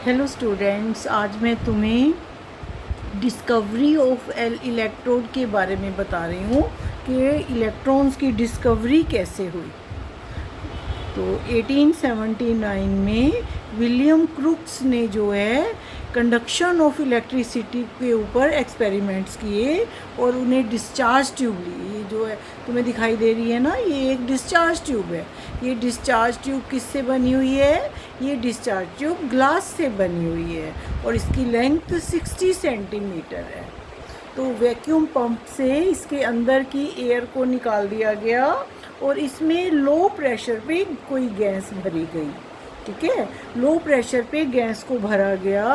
Hello students, आज मैं तुम्हें डिस्कवरी ऑफ इलेक्ट्रोड के बारे में बता रही हूँ कि इलेक्ट्रॉन्स की डिस्कवरी कैसे हुई। तो 1879 में विलियम क्रुक्स ने जो है कंडक्शन ऑफ इलेक्ट्रिसिटी के ऊपर एक्सपेरिमेंट्स किए और उन्हें डिस्चार्ज ट्यूब ली। ये जो है तुम्हें दिखाई दे रही है ना, ये एक डिस्चार्ज ट्यूब है। ये डिस्चार्ज ट्यूब किससे बनी हुई है? ये डिस्चार्ज ट्यूब ग्लास से बनी हुई है और इसकी लेंथ 60 सेंटीमीटर है। तो वैक्यूम पंप से इसके अंदर की एयर को निकाल दिया गया और इसमें लो प्रेशर पे कोई गैस भरी गई। ठीक है, लो प्रेशर पे गैस को भरा गया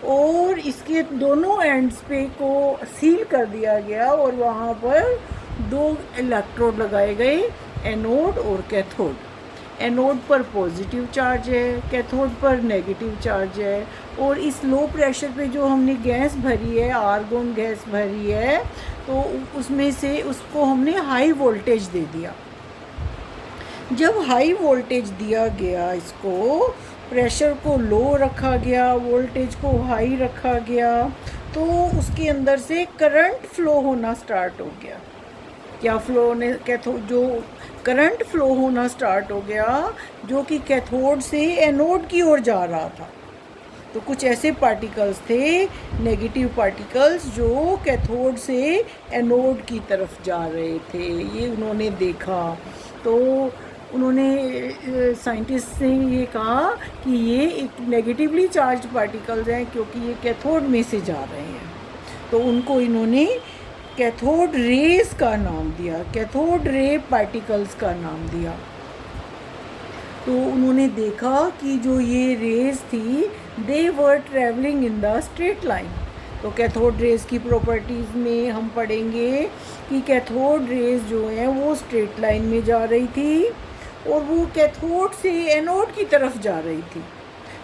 और इसके दोनों एंड्स पे को सील कर दिया गया और वहाँ पर दो इलेक्ट्रोड लगाए गए, एनोड और कैथोड। एनोड पर पॉजिटिव चार्ज है, कैथोड पर नेगेटिव चार्ज है। और इस लो प्रेशर पे जो हमने गैस भरी है, आर्गन गैस भरी है, तो उसमें से उसको हमने हाई वोल्टेज दे दिया। जब हाई वोल्टेज दिया गया, इसको प्रेशर को लो रखा गया, वोल्टेज को हाई रखा गया, तो उसके अंदर से करंट फ्लो होना स्टार्ट हो गया। क्या फ्लो होने कैथोड जो करंट फ्लो होना स्टार्ट हो गया जो कि कैथोड से एनोड की ओर जा रहा था। तो कुछ ऐसे पार्टिकल्स थे, नेगेटिव पार्टिकल्स, जो कैथोड से एनोड की तरफ जा रहे थे। ये उन्होंने देखा। तो उन्होंने साइंटिस्ट ने ये कहा कि ये एक नेगेटिवली चार्ज पार्टिकल्स हैं क्योंकि ये कैथोड में से जा रहे हैं। तो उनको इन्होंने कैथोड रेज का नाम दिया, कैथोड रे पार्टिकल्स का नाम दिया। तो उन्होंने देखा कि जो ये रेज थी, they were travelling in the straight line. तो कैथोड रेज की प्रॉपर्टीज़ में हम पढ़ेंगे कि कैथोड रेज जो है वो स्ट्रेट लाइन में जा रही थी और वो कैथोड से एनोड की तरफ जा रही थी।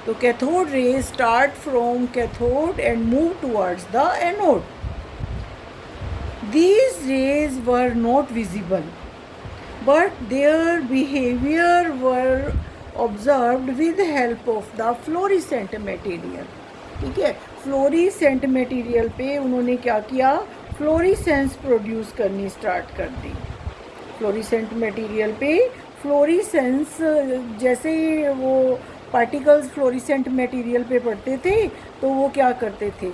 तो cathode raise start from cathode and move towards the anode. These rays were not visible, but their behavior were observed with the help of the fluorescent material. ठीक है, फ्लोरिसेंट मटेरियल पे उन्होंने क्या किया? फ्लोरिसेंस प्रोड्यूस करनी start कर दी। Fluorescent material पे florescence, जैसे वो पार्टिकल्स फ्लोरिसेंट मटेरियल पे पड़ते थे तो वो क्या करते थे?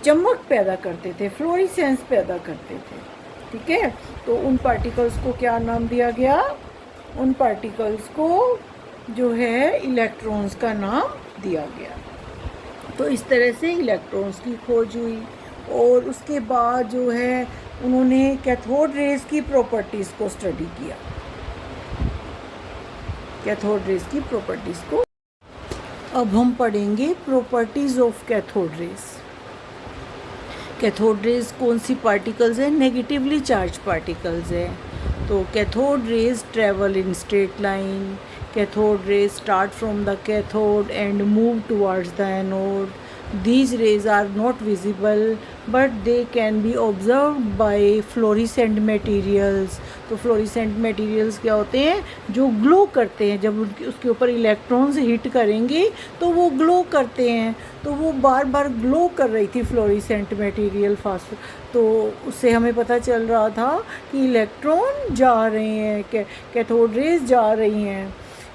चमक पैदा करते थे, फ्लोरिसेंस पैदा करते थे। ठीक है, तो उन पार्टिकल्स को क्या नाम दिया गया? उन पार्टिकल्स को जो है इलेक्ट्रॉन्स का नाम दिया गया। तो इस तरह से इलेक्ट्रॉन्स की खोज हुई और उसके बाद जो है उन्होंने कैथोड रेज की प्रॉपर्टीज़ को स्टडी किया। कैथोड रेज की प्रॉपर्टीज़ को अब हम पढ़ेंगे, properties of cathode rays. Cathode rays कौन सी पार्टिकल्स है? नेगेटिवली चार्ज पार्टिकल्स है। तो cathode raise travel in straight line, cathode rays start from the cathode and move towards the anode. These rays are not visible but they can be observed by fluorescent materials. तो fluorescent materials क्या होते हैं? जो glow करते हैं। जब उसके ऊपर इलेक्ट्रॉन्स हिट करेंगे तो वो ग्लो करते हैं। तो वो बार बार ग्लो कर रही थी फ्लोरिसेंट मटेरियल फास्ट। तो उससे हमें पता चल रहा था कि इलेक्ट्रॉन जा रहे हैं, कैथोड रेज जा रही हैं।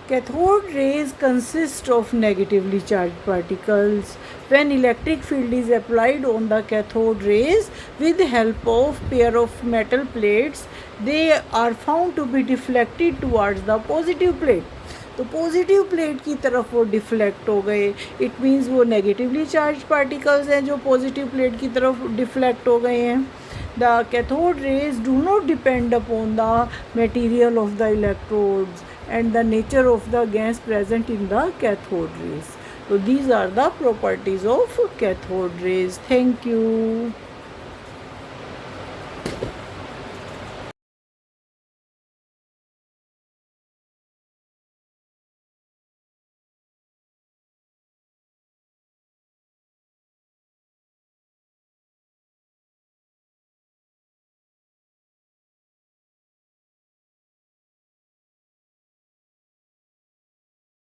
Cathode rays consist of negatively charged particles. When electric field is applied on the cathode rays with the help of pair of metal plates, they are found to be deflected towards the positive plate. तो positive plate की तरफ वो deflect हो गए। It means वो negatively charge particles हैं जो positive plate की तरफ डिफ्लेक्ट हो गए हैं। The cathode rays do not depend upon the material of the electrodes and the nature of the gas present in the cathode rays. So these are the properties of cathode rays. Thank you.